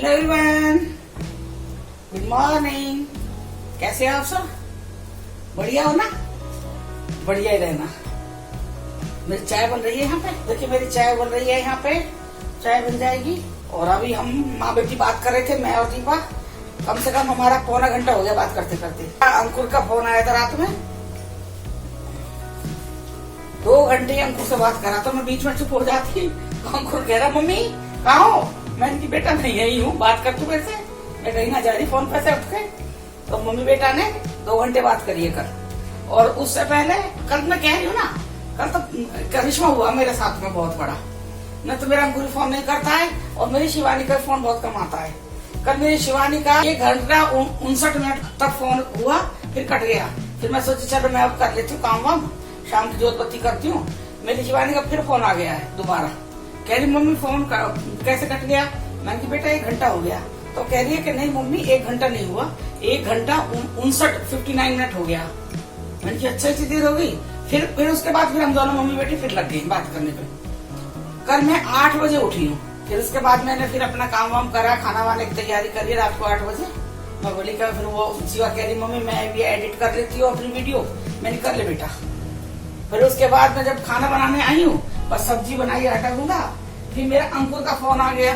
Hello everyone, good morning. कैसे हैं आप सब? बढ़िया हो ना? बढ़िया ही रहना। मेरी चाय बन रही है यहाँ पे। देखिए मेरी चाय बन रही है यहाँ पे। चाय बन जाएगी और अभी हम माँ बेटी बात कर रहे थे, मैं और दीपा। कम से कम हमारा पौना घंटा हो गया बात करते करते। अंकुर का फोन आया था रात में। 2 घंटे अंकुर से बात करा तो मैं बीच में चुप हो जाती। अंकुर कह रहा मम्मी कहाँ हो? मैंने की बेटा नहीं यही हूँ, बात कर तू कैसे? मैं कहीं ना जा रही फोन पे से उठ के। तो मम्मी बेटा ने 2 घंटे बात करी है कल। और उससे पहले कल मैं कह रही हूँ ना, कल तो करिश्मा हुआ मेरे साथ में बहुत बड़ा। न तो मेरा अंकुर फोन नहीं करता है और मेरी शिवानी का फोन बहुत कम आता है। कल मेरी शिवानी का 1 घंटा 59 मिनट तक फोन हुआ, फिर कट गया। फिर मैं सोची चलो मैं अब कर लेती हूँ काम वाम, शाम की जोत बत्ती करती हूँ। मेरी शिवानी का फिर फोन आ गया है दोबारा। कह रही मम्मी फोन कैसे कट गया? मैंने कहा बेटा 1 घंटा हो गया। तो कह रही है कि नहीं मम्मी 1 घंटा नहीं हुआ, 1 घंटा 59 मिनट हो गया। मैंने कहा अच्छा अच्छी देर हो गई। फिर उसके बाद फिर हम दोनों मम्मी बेटी फिर लग गई बात करने पे। कल मैं 8 बजे उठी हूँ। फिर उसके बाद मैंने फिर अपना काम वाम करा, खाना वाने की तैयारी करी रात को 8 बजे। मैं बोली का फिर वो शिवा कह रही मम्मी मैं भी एडिट कर लेती हूँ अपनी वीडियो। मैंने कर ले बेटा। फिर उसके बाद मैं जब खाना बनाने आई हूँ, बस सब्जी बनाई आटा गूंदा, फिर मेरा अंकुर का फोन आ गया।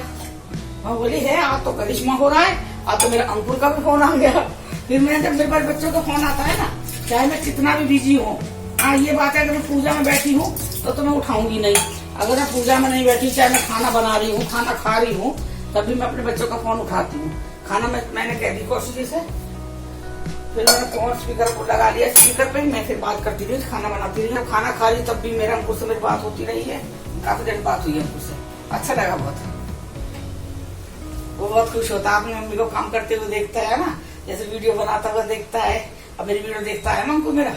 मैं बोली है आज तो करिश्मा हो रहा है, आज तो मेरा अंकुर का भी फोन आ गया। फिर मैं जब मेरे पास बच्चों का फोन आता है ना, चाहे मैं कितना भी बिजी हूँ, हाँ ये बात है कि मैं पूजा में बैठी हूँ तो मैं उठाऊंगी नहीं। अगर मैं पूजा में नहीं बैठी, चाहे मैं खाना बना रही हूँ, खाना खा रही हूँ, तभी मैं अपने बच्चों का फोन उठाती हूँ। खाना मैंने कह दी कोशिश से। फिर मैंने फोन स्पीकर को लगा लिया, स्पीकर पे ही मैं फिर बात करती रही, खाना बनाती रही। खाना खा रही तब भी मेरा अंकुर से मेरी बात होती रही है। काफी देर बात हुई है अंकुर से, अच्छा लगा बहुत। वो बहुत खुश होता है, अपनी मम्मी को काम करते हुए देखता है ना, जैसे वीडियो बनाता हुआ देखता है। अब मेरी वीडियो देखता है ना अंकुर मेरा,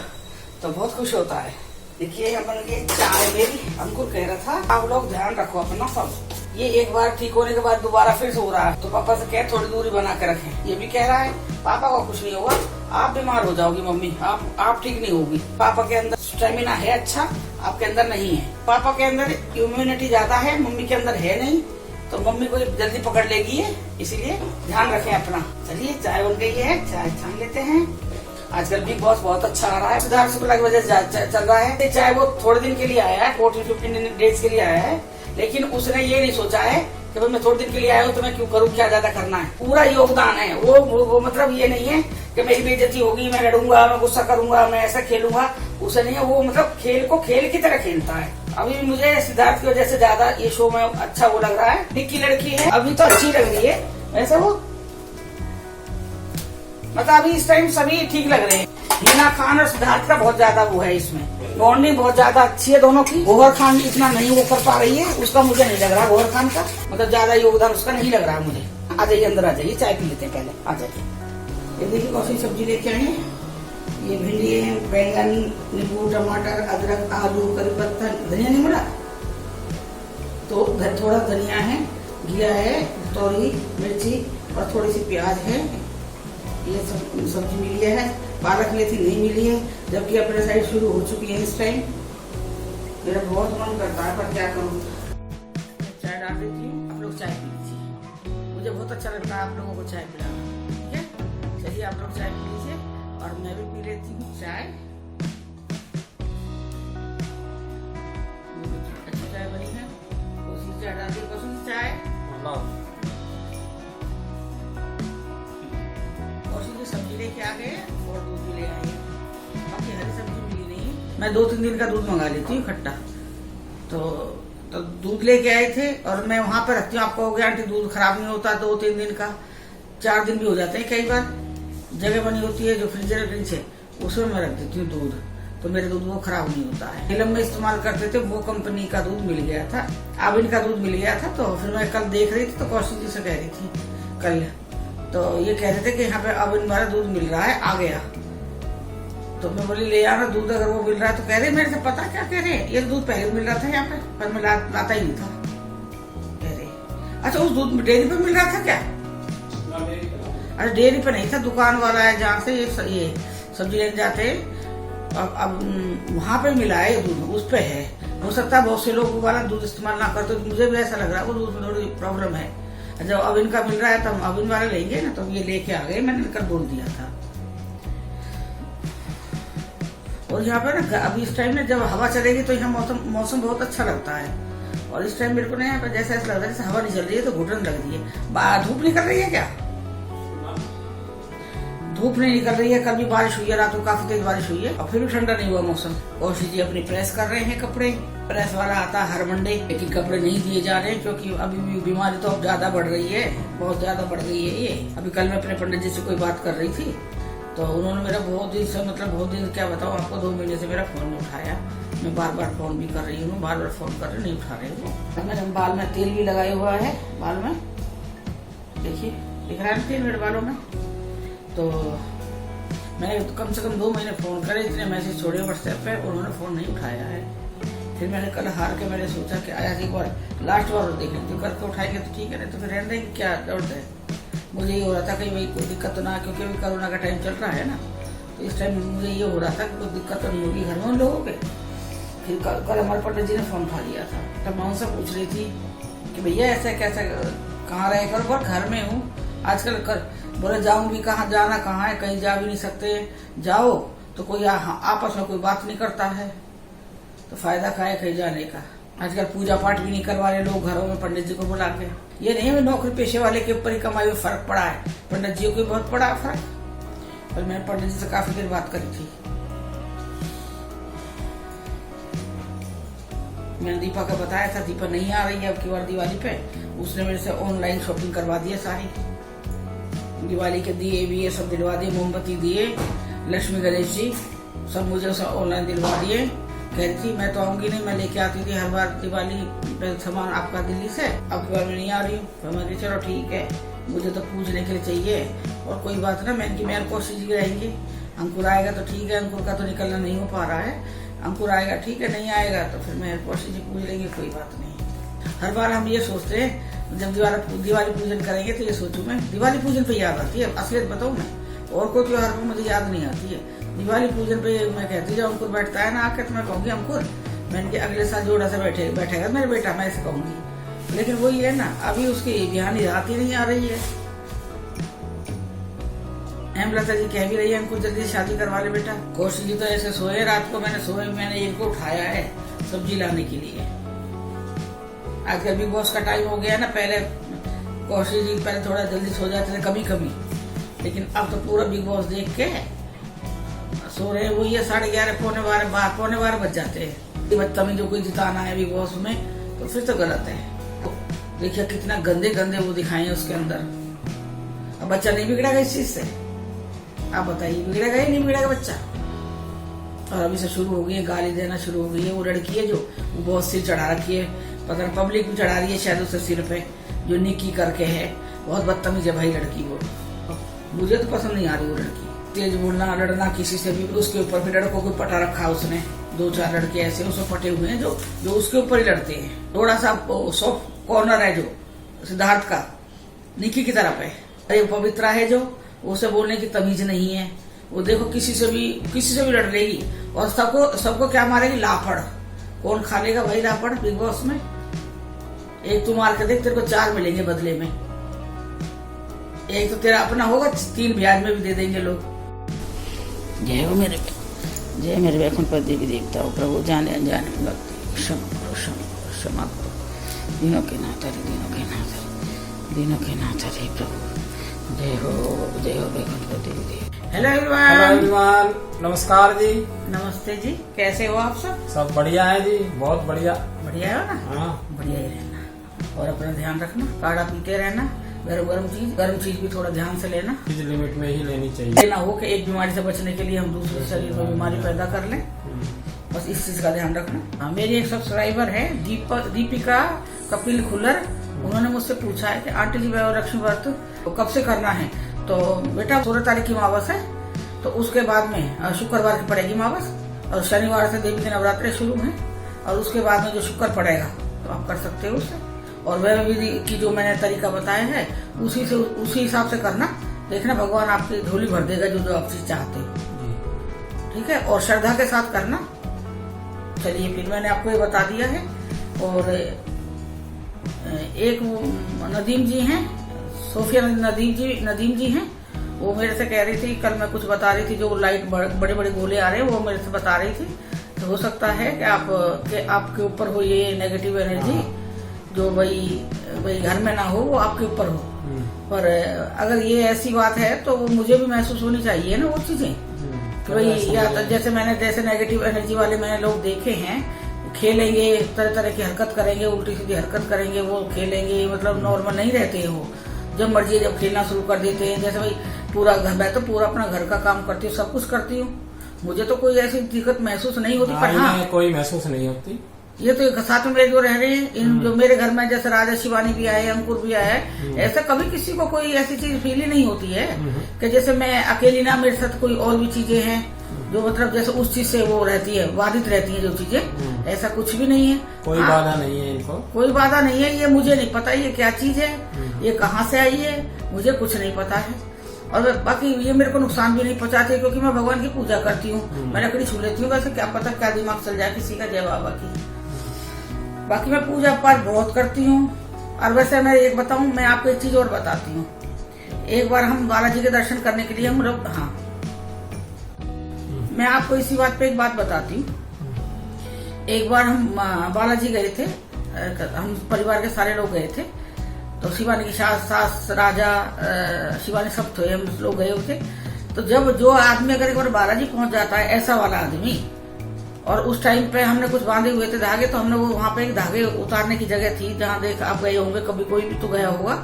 तो बहुत खुश होता है। देखिए हम बन गई चाय मेरी। अंकुर कह रहा था आप लोग ध्यान रखो अपना सब। ये एक बार ठीक होने के बाद दोबारा फिर हो रहा है, तो पापा से कह थोड़ी दूरी बना के रखें। ये भी कह रहा है पापा को कुछ नहीं होगा, आप बीमार हो जाओगी मम्मी, आप ठीक नहीं होगी। पापा के अंदर स्टेमिना है अच्छा, आपके अंदर नहीं है। पापा के अंदर इम्यूनिटी ज्यादा है, मम्मी के अंदर है नहीं, तो मम्मी को जल्दी पकड़ लेगी है, इसीलिए ध्यान रखें अपना। चलिए चाय बन गई है, चाय छान लेते हैं। आजकल बिग बॉस बहुत अच्छा आ रहा है, सुधार शुक्ला की वजह से चल रहा है। चाहे वो थोड़े दिन के लिए आया है, 14-15 डेज के लिए आया है, लेकिन उसने ये नहीं सोचा है कि भाई मैं थोड़े दिन के लिए आया हूँ तो मैं क्यों करूँ, क्या ज्यादा करना है। पूरा योगदान है वो मतलब ये नहीं है कि मेरी बेइज्जती होगी, मैं लड़ूंगा, मैं गुस्सा करूंगा, मैं ऐसा खेलूंगा, उसे नहीं है। वो मतलब खेल को खेल की तरह खेलता है। अभी मुझे सिद्धार्थ की वजह से ज्यादा ये शो में अच्छा वो लग रहा है। निक्की लड़की है अभी तो अच्छी लग रही है वैसे वो, मतलब अभी इस टाइम सभी ठीक लग रहे हैं। हीना खान और सिद्धार्थ का बहुत ज्यादा वो है इसमें, बॉन्डिंग बहुत ज्यादा अच्छी है दोनों की। गौहर खान इतना नहीं वो कर पा रही है, उसका मुझे नहीं लग रहा, गौहर खान का मतलब ज्यादा योगदान उसका नहीं लग रहा है मुझे। आ जाइए अंदर, आ जाइए, चाय पी लेते हैं पहले, आ जाइए। ये देखिए कौन सी सब्जी लेके आए हैं। ये भिंडी है, बैंगन, नींबू, टमाटर, अदरक, आलू, करी पत्ता, धनिया नहीं मिला तो थोड़ा धनिया है, घिया है, तोरी, मिर्ची और थोड़ी सी प्याज है। ये सब सब्जी मिली है। पालक मेथी नहीं मिली है, जबकि अपने साइड शुरू हो चुकी है इस टाइम। मेरा बहुत मन करता है पर क्या करूँ। चाय डाल देती हूँ, आप लोग चाय पी लीजिए। मुझे बहुत अच्छा लगता है आप लोगों को चाय पिलाना, ठीक है? चलिए आप लोग चाय पी लीजिए और मैं भी पी लेती हूँ चाय। अच्छी चाय बनी है, कोसी चाय डाल दी। कौन सी चाय? सब्जी लेके आ गए और दूध भी ले आए। बाकी हरी सब्जी मिली नहीं। मैं 2-3 दिन का दूध मंगा लेती हूँ खट्टा। तो दूध लेके आए थे और मैं वहां पर रखती हूँ। आपको हो गया आंटी दूध खराब नहीं होता 2-3 दिन का, 4 दिन भी हो जाते हैं कई बार। जगह बनी होती है जो फ्रीजर ड्रिंक्स है उसमें मैं रख देती हूँ दूध, तो मेरे दूध वो खराब नहीं होता है। नीलम में इस्तेमाल करते थे वो कंपनी का दूध मिल गया था, आविन का दूध मिल गया था। तो फिर मैं कल देख रही थी तो कौशिक जी से कह रही थी कल, तो ये कह रहे थे कि यहाँ पे अब वाला दूध मिल रहा है, आ गया। तो मैं बोली ले आना दूध अगर वो मिल रहा है। तो कह रहे मेरे से पता क्या कह रहे, ये दूध पहले मिल रहा था यहाँ पे पर मैं लाता ही नहीं था। कह रहे अच्छा उस दूध में डेयरी पे मिल रहा था क्या? अरे डेयरी पे नहीं था, दुकान वाला है जहाँ से ये सब्जी लेने जाते हैं, अब वहाँ पे मिला है ये दूध, उस पे है। हो सकता है बहुत से लोग वाला दूध इस्तेमाल ना करते, तो मुझे भी ऐसा लग रहा है वो दूध में थोड़ी प्रॉब्लम है। जब अब इनका मिल रहा है तो हम अब इन वाले लेंगे ना, तो ये लेके आ गए, मैंने कल बोल दिया था। और यहाँ पे ना अभी इस टाइम में जब हवा चलेगी तो यहाँ मौसम बहुत अच्छा लगता है। और इस टाइम मेरे को ना यहाँ पे जैसा ऐसा लग रहा है जैसे हवा नहीं चल रही है तो घुटन लग रही है। धूप निकल रही है क्या? धूप नहीं निकल रही है। कल भी बारिश हुई है, रात को काफी तेज बारिश हुई है और फिर भी ठंडा नहीं हुआ मौसम। कौशिक जी अपनी प्रेस कर रहे हैं कपड़े। प्रेस वाला आता है हर मंडे, लेकिन कपड़े नहीं दिए जा रहे हैं क्योंकि अभी भी बीमारी तो अब ज्यादा बढ़ रही है, बहुत ज्यादा बढ़ गई है ये। अभी कल मैं अपने पंडित जी से कोई बात कर रही थी तो उन्होंने मेरा बहुत दिन से, मतलब बहुत दिन क्या बताऊँ आपको, 2 महीने से मेरा फोन नहीं उठाया। मैं बार बार फोन भी कर रही हूँ, बार बार फोन कर रही, नहीं उठा रही हूँ। मैंने बाल में तेल भी लगाया हुआ है, बाल में देखिए दिख रहा है तेल मेरे बालों में। तो मैंने तो कम से कम 2 महीने फोन करे, इतने मैसेज छोड़े व्हाट्सएप पे, उन्होंने फोन नहीं उठाया है। फिर मैंने कल हार के मैंने सोचा कि आया एक बार लास्ट बार देख लेते, करके उठाएंगे तो ठीक है, तो फिर रहने देंगे, क्या दर्द है। मुझे ये हो रहा था कि भाई कोई दिक्कत तो ना, क्योंकि अभी कोरोना का टाइम चल रहा है ना, तो इस टाइम मुझे ये हो रहा था कि कोई दिक्कत तो नहीं होगी घर में उन लोगों के। फिर कल हमारे पंडित जी ने फोन उठा लिया था, तब मैं उनसे पूछ रही थी कि भैया ऐसा कैसा, कहाँ रहे कर, बहुत घर में हूँ आजकल। कर बोले जाऊंगी कहाँ, जाना कहाँ है, कहीं जा भी नहीं सकते, जाओ तो कोई आपस में कोई बात नहीं करता है, तो फायदा क्या है कहीं जाने का। आजकल पूजा पाठ भी नहीं करवा रहे लोग घरों में पंडित जी को बुला के। ये नहीं है नौकरी पेशे वाले के ऊपर ही कमाई में फर्क पड़ा है, पंडित जी को बहुत बड़ा फर्क। और मैंने पंडित जी से काफी देर बात करी थी। मैंने दीपा का बताया था, दीपा नहीं आ रही है अब की बार दिवाली पे। उसने मेरे से ऑनलाइन शॉपिंग करवा दी है सारी, दिवाली के दिए भी ये सब दिलवा दिए, मोमबत्ती दिए, लक्ष्मी गणेश जी सब मुझे सब ऑनलाइन दिलवा दिए। कह रही थी मैं तो आऊंगी नहीं, मैं लेके आती थी हर बार दिवाली पे सामान आपका दिल्ली से, अब की बार मैं नहीं आ रही हूँ। तो मैं कही चलो ठीक है, मुझे तो पूछने के लिए चाहिए और कोई बात ना। मैं कोशिश की रहेंगी, अंकुर आएगा तो ठीक है, अंकुर का तो निकलना नहीं हो पा रहा है, अंकुर आएगा ठीक है, नहीं आएगा तो फिर मैं कोशिश पूछ लेंगे, कोई बात नहीं। हर बार हम ये सोचते हैं जब दिवाली पूजन करेंगे तो ये सोचूं मैं, दिवाली पूजन पे याद आती है, असलियत बताऊं मैं, और कोई त्योहार पर मुझे याद नहीं आती है। दिवाली पूजन पे मैं कहती जब अंकुर बैठता है ना आके, तो मैं कहूंगी अंकुर, मैंने अगले साल जोड़ा से बैठेगा मेरा बेटा, मैं ऐसे कहूंगी। लेकिन वही है ना, अभी उसकी ध्यान रात ही नहीं आ रही है। हेमलता जी कह भी रही है अंकुर जल्दी शादी करवा ले बेटा। कौशिक जी तो ऐसे सोए रात को, मैंने इनको उठाया है सब्जी लाने के लिए। आजकल बिग बॉस का टाइम हो गया ना, पहले कौशिक जी पहले थोड़ा जल्दी सो जाते थे कभी कभी, लेकिन अब तो पूरा बिग बॉस देख के सो रहे। वो ये 11:30 पौने 12 बज जाते हैं। बच्चा में जो कोई जिताना है बिग बॉस में तो फिर तो गलत है। तो देखिए कितना गंदे गंदे वो दिखाए हैं उसके अंदर। अब बच्चा नहीं बिगड़ेगा इस चीज से, आप बताइए बिगड़ेगा या नहीं बिगड़ेगा बच्चा। और अभी से शुरू हो गई है, गाली देना शुरू हो गई है। वो लड़की है जो वो बहुत सिर चढ़ा रखी है, पता नहीं पब्लिक भी चढ़ा रही है शायद उससे सिर पे, जो निकी करके है, बहुत बदतमीज है भाई लड़की वो। मुझे तो पसंद नहीं आ रही वो लड़की, तेज बोलना, लड़ना किसी से भी। उसके ऊपर भी लड़कों को पटा रखा उसने, 2-4 लड़के ऐसे उसको पटे हुए हैं जो उसके ऊपर ही लड़ते हैं। थोड़ा सा सॉफ्ट कॉर्नर है जो सिद्धार्थ का, निकी की तरफ है। अरे पवित्रा है जो, उसे बोलने की तमीज नहीं है। वो देखो किसी से भी लड़ लेगी और सबको क्या मारेगी, लापड़। कौन खा लेगा भाई लापड़ बिग बॉस में। एक तू मार के देख, तेरे को 4 मिलेंगे बदले में। एक तो तेरा अपना होगा, 3 ब्याज में भी दे देंगे लोग। जय हो मेरे वैकुंठपति देवी देवता हो प्रभु, जाने अनजाने में भक्ति क्षमा करो। दिनों के नाथ रे प्रभु, जय हो वैकुंठपति देवी। हेलो एवरीवन, नमस्कार जी। नमस्ते जी, कैसे हो आप सब बढ़िया है जी, बहुत बढ़िया। बढ़िया हो ना? हाँ, बढ़िया ही रहना और अपना ध्यान रखना, काढ़ा पीते रहना, गर्म चीज भी थोड़ा ध्यान से लेना, चीज लिमिट में ही लेनी चाहिए। ये ना हो कि एक बीमारी से बचने के लिए हम दूसरे शरीर में बीमारी पैदा कर लें, बस इस चीज का ध्यान रखना। मेरी एक सब्सक्राइबर है दीपिका कपिल खुल्लर, उन्होंने मुझसे पूछा है कि आंटी जी लक्ष्मी व्रत तो कब से करना है। तो बेटा 16 तारीख की अमावस है, तो उसके बाद में शुक्रवार की पड़ेगी अमावस, और शनिवार से देवी के नवरात्रे शुरू हैं, और उसके बाद में जो शुक्र पड़ेगा तो आप कर सकते हो उसे। और वह विधि की जो मैंने तरीका बताया है उसी हिसाब से करना, देखना भगवान आपकी झोली भर देगा जो आप चीज चाहते हो। ठीक है, और श्रद्धा के साथ करना। चलिए फिर मैंने आपको ये बता दिया है। और एक वो नदीम जी हैं, सोफिया नदीम जी हैं। वो मेरे से कह रही थी, कल मैं कुछ बता रही थी, जो लाइट बड़े बड़े गोले आ रहे हैं, वो मेरे से बता रही थी। तो हो सकता है कि आपके ऊपर हो ये नेगेटिव एनर्जी, जो भाई घर में ना हो, वो आपके ऊपर हो। पर अगर ये ऐसी बात है तो मुझे भी महसूस होनी चाहिए ना वो चीजें, कि भाई या जैसे नेगेटिव एनर्जी वाले मैंने लोग देखे हैं, खेलेंगे, तरह तरह की हरकत करेंगे, उल्टी सीधी हरकत करेंगे, वो खेलेंगे, मतलब नॉर्मल नहीं रहते हैं वो। जब मर्जी जब खेलना शुरू कर देते हैं, जैसे भाई पूरा घर, मैं तो पूरा अपना घर का काम करती हूँ, सब कुछ करती हूँ, मुझे तो कोई ऐसी दिक्कत महसूस नहीं होती। पर हाँ, कोई महसूस नहीं होती। ये तो साथ में मेरे जो रह रहे हैं, इन जो मेरे घर में, जैसे राजा शिवानी भी आए, अंकुर भी आया है, ऐसा कभी किसी को कोई ऐसी चीज फील ही नहीं होती है कि जैसे मैं अकेली ना, मेरे साथ कोई और भी चीजें हैं जो मतलब जैसे उस चीज से वो रहती है, बाधित रहती है जो चीजें, ऐसा कुछ भी नहीं है। कोई बाधा नहीं है इनको, कोई बाधा नहीं है। ये मुझे नहीं पता ये क्या चीज है, ये कहाँ से आई है, मुझे कुछ नहीं पता है। और बाकी ये मेरे को नुकसान भी नहीं पहुंचाते, क्योंकि मैं भगवान की पूजा करती हूँ, मैं लकड़ी छू लेती हूँ। वैसे क्या पता क्या दिमाग चल जाए किसी का, जय बाबा की। बाकी मैं पूजा पाठ बहुत करती हूँ। और वैसे मैं एक बताऊं, मैं आपको एक चीज और बताती हूँ। एक बार हम बालाजी के दर्शन करने के लिए हम लोग, हाँ, मैं आपको इसी बात पे एक बात बताती हूँ। एक बार हम बालाजी गए थे, हम परिवार के सारे लोग गए थे। तो शिवानी की सास, राजा, शिवानी सब थे, हम लोग गए हुए थे। तो जब जो आदमी अगर एक बार बालाजी पहुंच जाता है, ऐसा वाला आदमी, और उस टाइम पे हमने कुछ बांधे हुए थे धागे, तो हमने वो वहां पे एक धागे उतारने की जगह थी, जहाँ देख आप गए होंगे, कभी कोई भी तो गया होगा,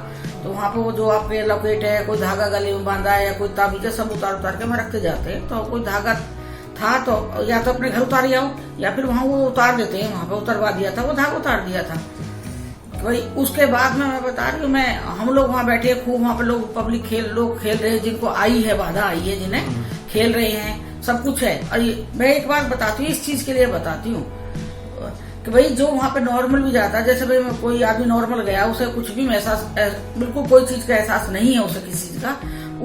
तो वहां पे वो जो आपके लॉकेट है, कोई धागा गले में बांधा है, या कोई ताबीज, सब उतार के वहां रखते जाते हैं। तो कोई धागा था तो या तो अपने घर उतार आओ, या फिर वहां वो उतार देते हैं, वहां पे उतरवा दिया था, वो धागा उतार दिया था। वही उसके बाद में मैं बता रही हूँ, हम लोग वहाँ बैठे खूब, वहाँ पे लोग पब्लिक लोग खेल रहे हैं, जिनको आई है बाधा आई है, जिन्हें खेल रहे हैं, सब कुछ है। और मैं एक बात बताती हूँ, इस चीज के लिए बताती हूँ कि भाई जो वहाँ पे नॉर्मल भी जाता है, जैसे भाई कोई आदमी नॉर्मल गया, उसे कुछ भी एहसास, बिल्कुल कोई चीज का एहसास नहीं है उसे किसी चीज का,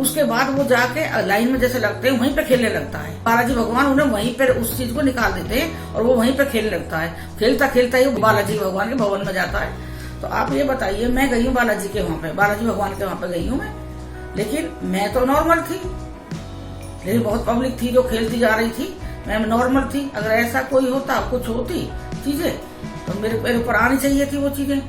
उसके बाद वो जाके लाइन में जैसे लगते हैं, वहीं पे खेलने लगता है। बालाजी भगवान उन्हें वहीं पर उस चीज को निकाल देते हैं, और वो वहीं पे खेलने लगता है। खेलता खेलता ही बालाजी भगवान के भवन में जाता है। तो आप ये बताइए, मैं गई हूँ बालाजी के वहां पे, बालाजी भगवान के वहां पे गई हूँ मैं, लेकिन मैं तो नॉर्मल थी, लेकिन बहुत पब्लिक थी जो खेलती जा रही थी, मैं नॉर्मल थी। अगर ऐसा कोई होता, कुछ होती चीजें, तो मेरे ऊपर आनी चाहिए थी वो चीजें,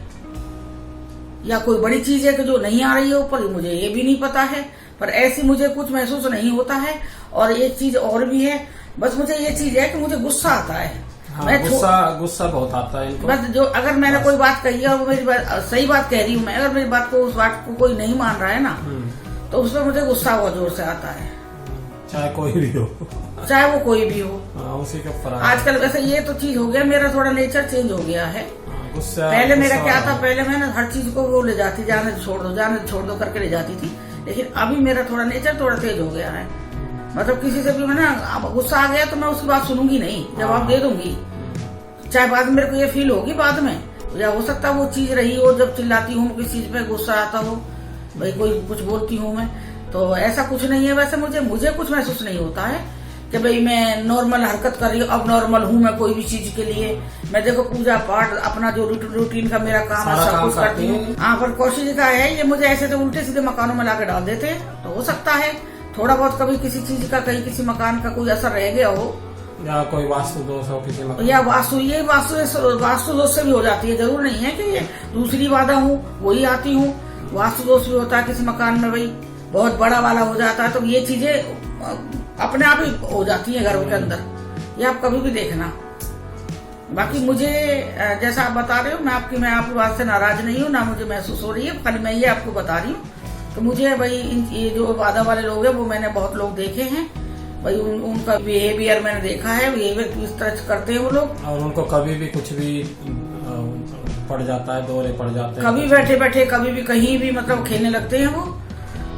या कोई बड़ी चीज है कि जो नहीं आ रही है ऊपर, मुझे ये भी नहीं पता है। पर ऐसी मुझे कुछ महसूस नहीं होता है। और एक चीज और भी है, बस मुझे ये चीज है कि मुझे गुस्सा आता है। हाँ, गुस्सा बहुत आता है इनको। बस जो अगर मैंने कोई बात कही है, वो मेरी सही बात कह रही हूँ मैं, अगर मेरी बात को, उस बात को कोई नहीं मान रहा है ना, तो उस पर मुझे गुस्सा बहुत जोर से आता है, चाहे कोई भी हो, चाहे वो कोई भी हो। उसी के ऊपर आजकल वैसे ये तो चीज हो गया, मेरा थोड़ा नेचर चेंज हो गया है। पहले मेरा क्या था, पहले मैं ना हर चीज को वो ले जाती, जाने छोड़ दो करके ले जाती थी, लेकिन अभी मेरा थोड़ा नेचर थोड़ा तेज हो गया है। मतलब किसी से भी मैं ना गुस्सा आ गया तो मैं उसकी बात सुनूंगी नहीं, जवाब दे दूंगी, चाहे बाद में मेरे को ये फील होगी बाद में, या हो सकता है वो चीज रही हो, जब चिल्लाती हूँ किसी चीज पे गुस्सा आता हो, भाई कोई कुछ बोलती हूँ मैं, तो ऐसा कुछ नहीं है। वैसे मुझे कुछ महसूस नहीं होता है कि भाई मैं नॉर्मल हरकत कर रही हूँ, अब नॉर्मल हूँ मैं कोई भी चीज के लिए। मैं देखो पूजा पाठ अपना जो रूटीन का मेरा काम है, सब कुछ करती हूँ। हाँ, पर कोशिश का है, ये मुझे ऐसे तो उल्टे सीधे मकानों में लाके डाल देते हैं। तो हो सकता है थोड़ा बहुत कभी किसी चीज का, कहीं किसी मकान का कोई असर रह गया हो, या कोई वास्तु दोष हो किसी मकान, या वास्तु दोष से भी हो जाती है। जरूर नहीं है कि ये दूसरी बाधा हूँ वही आती हूँ, वास्तु दोष भी होता है किसी मकान में, भाई बहुत बड़ा वाला हो जाता है, तो ये चीजें अपने आप ही हो जाती है घरों के अंदर, ये आप कभी भी देखना। बाकी मुझे जैसा आप बता रहे हो, मैं आपकी बात से नाराज नहीं हूँ, ना मुझे महसूस हो रही है, खाली मैं ये आपको बता रही हूँ तो मुझे भाई ये जो बाधा वाले लोग हैं, वो मैंने बहुत लोग देखे हैं भाई, उनका बिहेवियर मैंने देखा है, बिहेवियर किस तरह करते हैं वो लोग, और उनको कभी भी कुछ भी पड़ जाता है, दौरे पड़ जाते हैं, कभी बैठे बैठे कभी भी कहीं भी मतलब खेलने लगते हैं वो।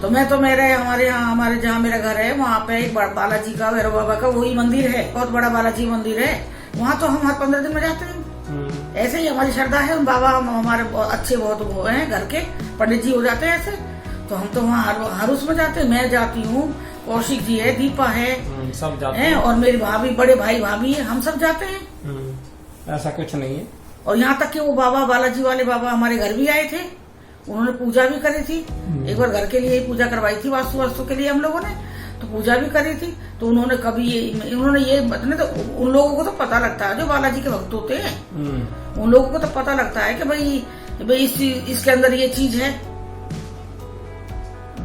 तो मैं तो हमारे जहाँ मेरा घर है, वहाँ पे एक बालाजी का, भैरव बाबा का वही मंदिर है, बहुत बड़ा बालाजी मंदिर है, वहाँ तो हम हर 15 दिन में जाते हैं। ऐसे ही हमारी श्रद्धा है, बाबा हमारे अच्छे बहुत वो हैं, घर के पंडित जी हो जाते हैं ऐसे, तो हम तो वहाँ हर उसमें जाते हैं। मैं जाती हूँ, कौशिक जी है, दीपा है, सब जाते हैं, और मेरी भाभी, बड़े भाई भाभी है, हम सब जाते हैं। ऐसा कुछ नहीं है। और यहाँ तक कि वो बाबा, बालाजी वाले बाबा हमारे घर भी आए थे, उन्होंने पूजा भी करी थी। एक बार घर के लिए ही पूजा करवाई थी, वास्तु के लिए हम लोगों ने, तो पूजा भी करी थी। तो उन्होंने ये बताने, तो उन लोगों को तो पता लगता है जो बालाजी के भक्त होते हैं, उन लोगों को तो पता लगता है कि भाई इसके अंदर ये चीज है।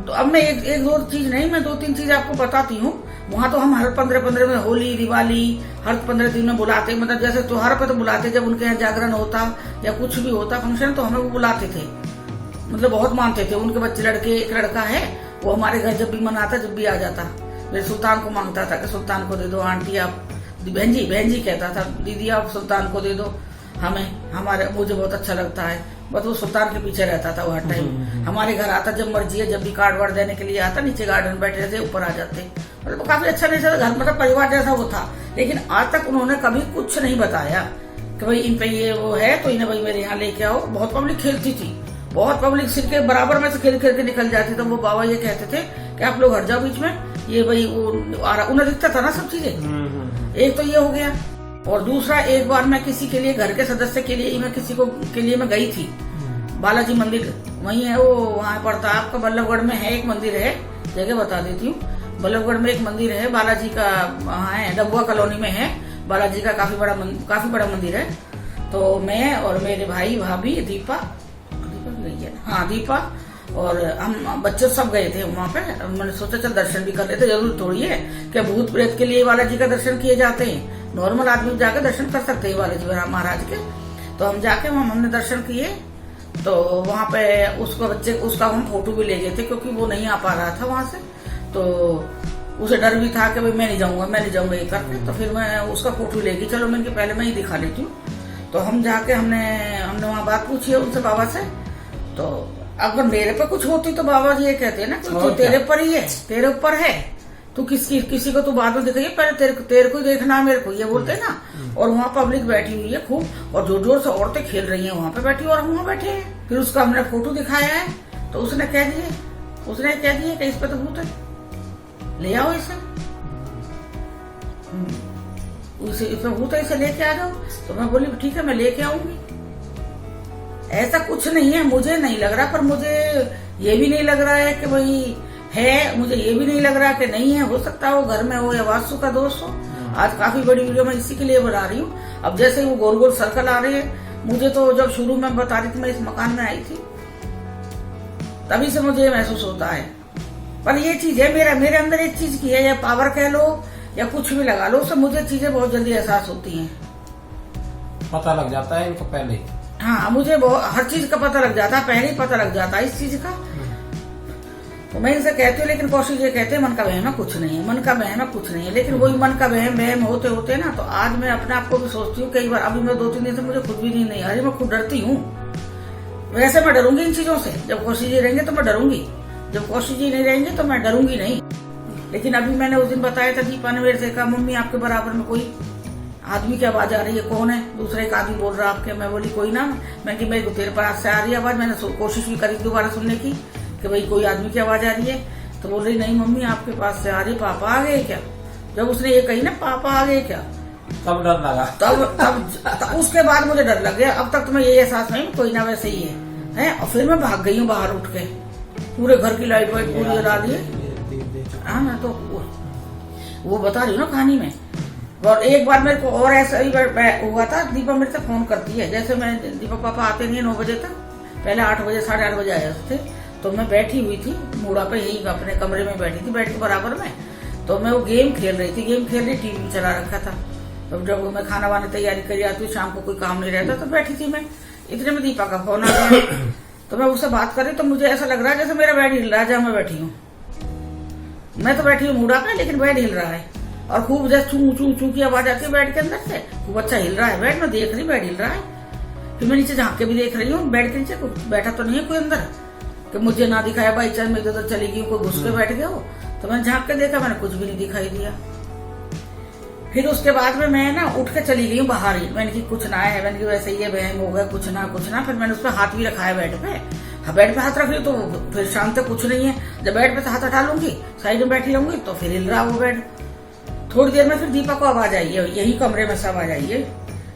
तो अब मैं एक दो चीज नहीं, मैं 2-3 चीज आपको बताती हूँ। वहां तो हम हर 15 में होली, दिवाली हर 15 दिन में बुलाते, मतलब जैसे त्योहार पर तो बुलाते, जब उनके यहाँ जागरण होता या कुछ भी होता फंक्शन, तो हमें वो बुलाते थे, मतलब बहुत मानते थे। उनके बच्चे लड़के, एक लड़का है वो हमारे घर जब भी मनाता, जब भी आ जाता, मेरे सुल्तान को मांगता था कि सुल्तान को दे दो, आंटी आप, बहन जी कहता था, दीदी आप सुल्तान को दे दो हमें, मुझे बहुत अच्छा लगता है। बस वो सुल्तान के पीछे रहता था वो हर टाइम। हमारे घर आता जब मर्जी है, जब भी कार्ड वार्ड देने के लिए आता, नीचे गार्डन बैठे रहते, ऊपर आ जाते। मतलब काफी अच्छा नहीं था घर, मतलब परिवार जैसा वो था। लेकिन आज तक उन्होंने कभी कुछ नहीं बताया कि भाई इन पे ये वो है, तो इन्हें भाई मेरे यहाँ लेके आओ। बहुत पब्लिक खेलती थी, बहुत पब्लिक सिर के बराबर में से खेल के निकल जाती। तो वो बाबा ये कहते थे कि आप लोग हट जाओ बीच में, ये भाई वो आ रहा, उन्हें दिखता था ना सब चीजें। एक तो ये हो गया, और दूसरा एक बार मैं किसी के लिए, घर के सदस्य के लिए, मैं किसी को के लिए मैं गई थी बालाजी मंदिर, वही है वो, वहां पड़ता आपका बल्लभगढ़ में है एक मंदिर है, जगह बता देती हूँ। बल्लभगढ़ में एक मंदिर है बालाजी का, वहाँ है डबुआ कॉलोनी में है बालाजी का, काफी बड़ा मंदिर है। तो मैं और मेरे भाई भाभी दीपा और हम बच्चे सब गए थे वहां पे। मैंने सोचा चल दर्शन भी कर लेते, जरूर थोड़ी है क्या भूत प्रेत के लिए बालाजी का दर्शन किए जाते हैं, नॉर्मल आदमी जाकर दर्शन कर सकते हैं बालाजी महाराज के। तो हम जाके हमने दर्शन किए। तो वहां पे उसका हम फोटो भी ले गए थे, क्योंकि वो नहीं आ पा रहा था वहां से। तो उसे डर भी था कि भाई मैं नहीं जाऊंगा ये करके। तो फिर मैं उसका फोटो ले गई, चलो मैं पहले मैं ही दिखा लेती हूँ। तो हम जाके हमने वहाँ बात पूछी है उनसे बाबा से। तो अगर मेरे पे कुछ होती तो बाबा जी ये कहते हैं ना तो तेरे पर ही है, तेरे ऊपर है, तू किसी को तू बाद में दिखाइए, पहले तेरे को ही देखना है मेरे को, ये बोलते ना। और वहाँ पब्लिक बैठी हुई है खूब, और जोर जोर से औरतें खेल रही हैं वहाँ पे बैठी, और हम वहाँ बैठे हैं। फिर उसका हमने फोटो दिखाया है, तो उसने कह दिए कि इस पे तो भूत है, ले आओ इसे भूत है, इसे लेके आ जाओ। तो मैं बोली ठीक है मैं लेके आऊंगी। ऐसा कुछ नहीं है, मुझे नहीं लग रहा, पर मुझे ये भी नहीं लग रहा है कि वही है, मुझे ये भी नहीं लग रहा कि नहीं है। हो सकता है वो घर में हो या वास्तु का दोष हो। आज काफी बड़ी वीडियो मैं इसी के लिए बना रही हूँ। अब जैसे वो गोल गोल सर्कल आ रहे हैं, मुझे तो जब शुरू में बता रही थी, मैं इस मकान में आई थी, तभी से मुझे महसूस होता है। पर ये चीज है मेरे अंदर एक चीज की है, या पावर कह लो या कुछ भी लगा लो, उससे मुझे चीजें बहुत जल्दी एहसास होती हैं, पता लग जाता है इनको पहले। हाँ, मुझे हर चीज का पता लग जाता है, पहले ही पता लग जाता है इस चीज का। तो मैं इनसे कहती हूँ, लेकिन कौशिक ये कहते हैं मन का वहम है, कुछ नहीं है, मन का वहम है, कुछ नहीं है। लेकिन वही मन का वहम होते होते ना, तो आज मैं अपने आप को भी सोचती हूँ कई बार, अभी मैं 2-3 दिन से मुझे खुद भी नहीं आ रही, मैं खुद डरती हूँ। वैसे मैं डरूंगी इन चीजों से, जब कौशिक जी रहेंगे तो मैं डरूंगी, जब कौशिक जी नहीं रहेंगे तो मैं डरूंगी नहीं। लेकिन अभी मैंने उस दिन बताया था, दीपा ने मेरे से कहा मम्मी आपके बराबर में कोई आदमी की आवाज आ रही है, कौन है? दूसरे एक आदमी बोल रहा आपके। मैं बोली कोई ना, मैं कि मेरे को तेरे पास से आ रही है आवाज। मैंने कोशिश भी करी दोबारा सुनने की कि भाई कोई आदमी की आवाज आ रही है, तो बोल रही नहीं मम्मी आपके पास से आ रही, पापा आ गए क्या? जब उसने ये कही ना पापा आ गए क्या, तब डर लगा। तब उसके बाद मुझे डर लग गया। अब तक तो मैं ये एहसास नहीं, कोई ना वैसे ही है। और फिर मैं भाग गई हूँ बाहर उठ के, पूरे घर की लाइट वाइट पूरी जला दी। हाँ, मैं तो वो बता रही हूँ ना कहानी में। और एक बार मेरे को और ऐसा ही हुआ था, दीपा मेरे से फोन करती है, जैसे मैं दीपा पापा आते नहीं है 9 बजे तक, पहले 8 बजे 8:30 बजे आए थे। तो मैं बैठी हुई थी मूड़ा पे, यही अपने कमरे में बैठी थी, बेड के बराबर में। तो मैं वो गेम खेल रही थी, टीवी चला रखा था। तो जब मैं खाना वाने तैयारी करी आती हूँ, शाम को कोई काम नहीं रहता, तो बैठी थी मैं, इतने में दीपा का फोन आ गया। तो मैं उससे बात करी, तो मुझे ऐसा लग रहा है जैसे मेरा बेड हिल रहा है, जहाँ मैं बैठी हूँ। मैं तो बैठी हूँ मूड़ा पे, लेकिन बेड हिल रहा है, और खूब जैसे चू चू चू की आवाज आती है बेड के अंदर से, खूब अच्छा हिल रहा है बेड। मैं देख रही बेड हिल रहा है। फिर मैं नीचे झांक के भी देख रही हूँ, बेड के नीचे बैठा तो नहीं है कोई अंदर, कि मुझे ना दिखाया बाई चांस मैं इधर चली गई, कोई घुस के बैठ गया हो। तो मैंने झांक के देखा, मैंने कुछ भी नहीं दिखाई दिया। फिर उसके बाद में मैं ना उठ के चली गई हूँ बाहर ही। मैंने की कुछ ना है, मैंने की वैसे ही बहन हो गया, कुछ ना। फिर मैंने उस पर हाथ भी रखा है बेड पे। हाँ, बेड पे हाथ रख ली तो फिर शाम तक कुछ नहीं है। जब बेड पे हाथ हटा लूंगी, साइड में बैठी रहूंगी, तो फिर हिल रहा वो बेड। थोड़ी देर में फिर दीपा को आवाज आई है, यही कमरे में से आवाज आई है,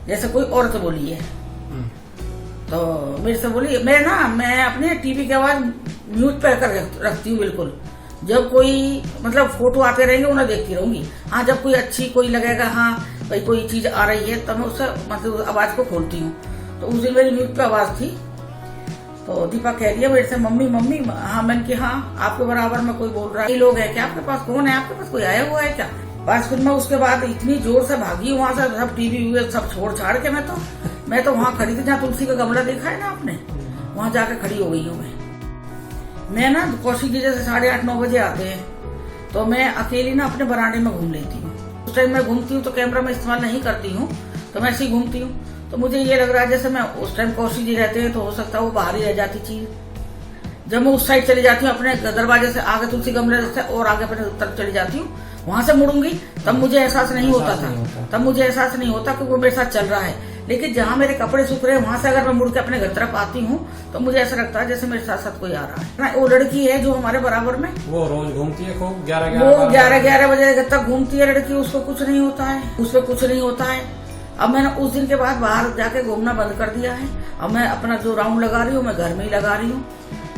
जैसे कोई औरत बोली है। तो मेरे से बोली मैं अपने टीवी के आवाज म्यूट पे कर रखती हूँ बिल्कुल। जब कोई मतलब फोटो आते रहेंगे उन्हें देखती रहूंगी। हाँ, जब कोई अच्छी कोई लगेगा, हाँ भाई कोई चीज आ रही है, तब मैं उससे मतलब आवाज को खोलती हूँ। तो उस दिन मेरी म्यूट पे आवाज थी। तो दीपा कह रही है मेरे से, मम्मी मम्मी। हाँ, मैंने कि हाँ आपके बराबर में कोई बोल रहा है, लोग है क्या आपके पास, कौन है आपके पास, कोई आया हुआ है क्या? बस फिर मैं उसके बाद इतनी जोर से भागी वहां से, सब टीवी सब छोड़ छाड़ के मैं तो वहां खड़ी थी जहाँ तुलसी का गमला देखा है ना आपने, वहां जाके खड़ी हो गई हूँ मैं ना कौशिक जी जैसे 8:30-9 बजे आते हैं, तो मैं अकेली ना अपने बरामदे में घूम लेती हूँ। उस टाइम मैं घूमती हूँ तो कैमरा में इस्तेमाल नहीं करती हूँ, तो मैं ऐसे ही घूमती हूँ। तो मुझे ये लग रहा है जैसे मैं उस टाइम कौशिक जी रहते हैं, तो हो सकता है वो बाहर ही रह जाती चीज। जब मैं उस साइड चली जाती हूँ अपने दरवाजे से आगे तुलसी गमले से और आगे अपने तरफ चली जाती हूँ, वहां से मुड़ूंगी, तब मुझे एहसास नहीं होता था। तब मुझे एहसास नहीं होता कि वो मेरे साथ चल रहा है। लेकिन जहाँ मेरे कपड़े सूख रहे हैं वहां से अगर मैं मुड़ के अपने घर तरफ आती हूँ तो मुझे ऐसा लगता है जैसे मेरे साथ साथ कोई आ रहा है। वो लड़की है जो हमारे बराबर में, वो रोज घूमती है खूब, 11 बजे तक घूमती है लड़की, उसको कुछ नहीं होता है, उसको कुछ नहीं होता है। अब मैंने उस दिन के बाद बाहर जाके घूमना बंद कर दिया है। अब मैं अपना जो राउंड लगा रही हूँ मैं घर में ही लगा रही हूँ।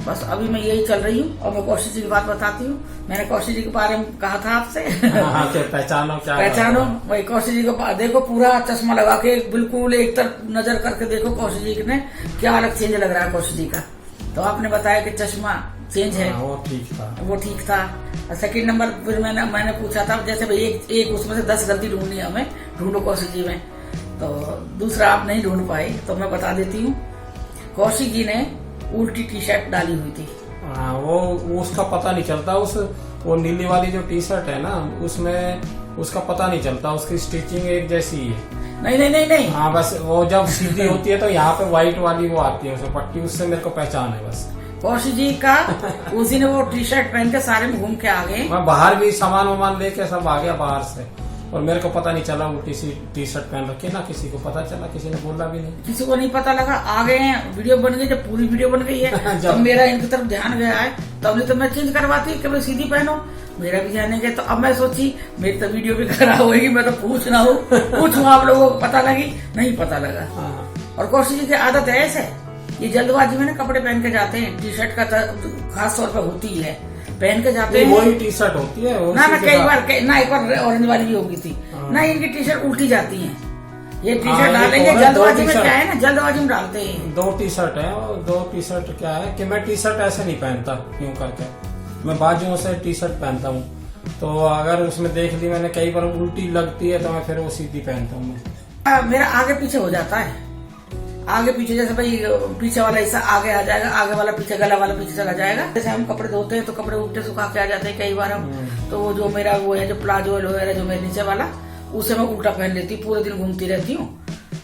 बस अभी मैं यही चल रही हूँ। और मैं कौशिक जी की बात बताती हूँ। मैंने कौशिक जी के बारे में कहा था आपसे। पहचानो वही कौशिक जी को देखो, पूरा चश्मा लगा के बिल्कुल एक तरफ नजर करके देखो कौशिक जी ने क्या अलग चेंज लग रहा है कौशिक जी का। तो आपने बताया कि चश्मा चेंज है, वो ठीक था। सेकंड नंबर फिर मैंने पूछा था जैसे भाई एक उसमें से 10 गलती ढूंढनी हमें, ढूंढो कौशिक जी में, तो दूसरा आप नहीं ढूंढ पाए। तो मैं बता देती हूँ, कौशिक जी ने उल्टी टी शर्ट डाली हुई थी। हाँ, वो उसका पता नहीं चलता। वो नीली वाली जो टी शर्ट है ना, उसमें उसका पता नहीं चलता, उसकी स्टिचिंग एक जैसी है। नहीं। हाँ, बस वो जब सीधी होती है तो यहाँ पे व्हाइट वाली वो आती है उसमें पट्टी, उससे मेरे को पहचान है बस। कौशिक जी का उस दिन वो टी शर्ट पहन के सारे में घूम के आ गए। मैं बाहर भी सामान लेके सब आ गया बाहर से, और मेरे को पता नहीं चला उल्टी सी टी शर्ट पहन रखी ना, किसी को पता चला, किसी ने बोला भी नहीं, किसी को नहीं पता लगा। आ गए हैं, वीडियो बन गई, जब पूरी वीडियो बन गई है जब मेरा इनकी तरफ ध्यान गया है, तब नहीं तो मैं चेंज करवाती कि भाई सीधी पहनो, मेरा भी ध्यान गया। तो अब मैं सोची मेरी तो वीडियो भी खराब होगी, मैं तो पूछूं आप लोगों को पता लगी, नहीं पता लगा। और कौशिक जी की आदत है ऐसे, ये जल्दबाजी में ना कपड़े पहन के जाते हैं। टी शर्ट का खास तौर पर होती है, पहन के जाते हैं। वही टी शर्ट होती है ना, कई बार ना, एक बार ऑरेंज वाली भी होगी थी ना, इनकी टी शर्ट उल्टी जाती है। ये टी शर्ट डालेंगे जल्दबाजी में, क्या है ना जल्दबाजी में डालते हैं। 2 टी शर्ट है, और 2 टी शर्ट क्या है कि मैं टी शर्ट ऐसे नहीं पहनता यूं करके, मैं बाजुओं से टी शर्ट पहनता हूँ। तो अगर उसमें देख ली मैंने कई बार उल्टी लगती है तो मैं फिर वो सीधी पहनता हूँ। मेरा आगे पीछे हो जाता है, आगे पीछे, जैसे भाई पीछे वाला हिस्सा आगे आ जाएगा, आगे वाला पीछे, गला वाला पीछे चला जाएगा। जैसे हम कपड़े धोते हैं तो कपड़े उल्टे सुखा के आ जाते हैं कई बार हम, तो वो जो मेरा वो है जो प्लाजो है जो मेरे नीचे वाला, उसे मैं उल्टा पहन लेती हूँ, पूरे दिन घूमती रहती हूँ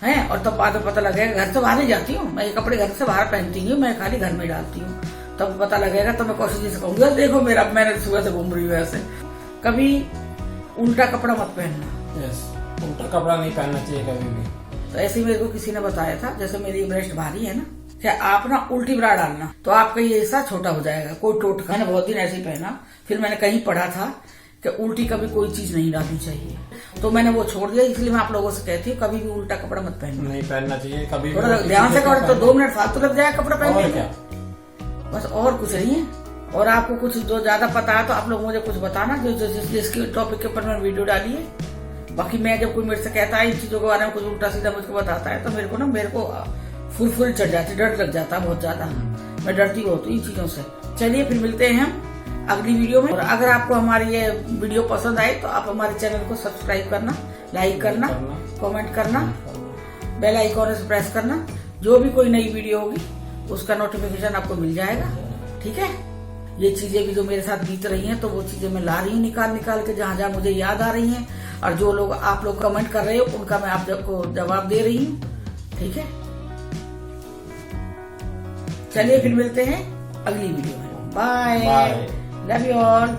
है। और तब बाद में पता लगेगा, घर से बाहर नहीं जाती हूँ मैं, ये कपड़े घर से बाहर पहनती नहीं हूँ मैं, खाली घर में डालती हूँ, तब पता लगेगा। तो मैं कौशिक जी से कहूँगा देखो मेरा, मैंने सुबह से घूम रही हूँ ऐसे। कभी उल्टा कपड़ा मत पहनना। यस, उल्टा कपड़ा नहीं पहनना चाहिए कभी भी। तो ऐसे ही मेरे को किसी ने बताया था, जैसे मेरी ब्रेस्ट भारी है ना, क्या आप ना उल्टी ब्रा डालना तो आपका ये हिस्सा छोटा हो जाएगा। कोई टोटका, मैंने बहुत दिन ऐसे ही पहना, फिर मैंने कहीं पढ़ा था कि उल्टी कभी कोई चीज नहीं डालनी चाहिए, तो मैंने वो छोड़ दिया। इसलिए मैं आप लोगों से कहती हूँ कभी भी उल्टा कपड़ा मत पहनना, नहीं पहनना चाहिए कभी, थोड़ा ध्यान से करो तो 2 मिनट फालतू लग जाएगा कपड़ा पहनने में, बस और कुछ नहीं है। और आपको कुछ जो ज्यादा पता है तो आप लोग मुझे कुछ बताना, जिसके टॉपिक के ऊपर मैंने वीडियो डाली है। बाकी मैं जब कोई मेरे से कहता है इन चीजों के बारे में, कुछ उल्टा सीधा मुझको बताता है, तो मेरे को फुल चढ़ जाती, डर लग जाता है बहुत ज्यादा। मैं डरती बहुत हूँ इन चीजों से। चलिए फिर मिलते हैं हम अगली वीडियो में। और अगर आपको हमारी ये वीडियो पसंद आए तो आप हमारे चैनल को सब्सक्राइब करना, लाइक करना, कमेंट करना, बेल आइकॉन से प्रेस करना। जो भी कोई नई वीडियो होगी उसका नोटिफिकेशन आपको मिल जाएगा, ठीक है। ये चीजें भी जो मेरे साथ बीत रही हैं, तो वो चीजें मैं ला रही हूँ निकाल के, जहाँ मुझे याद आ रही हैं। और जो लोग आप लोग कमेंट कर रहे हो उनका मैं आप सबको जवाब दे रही हूँ, ठीक है। चलिए फिर मिलते हैं अगली वीडियो में। Bye, love you all.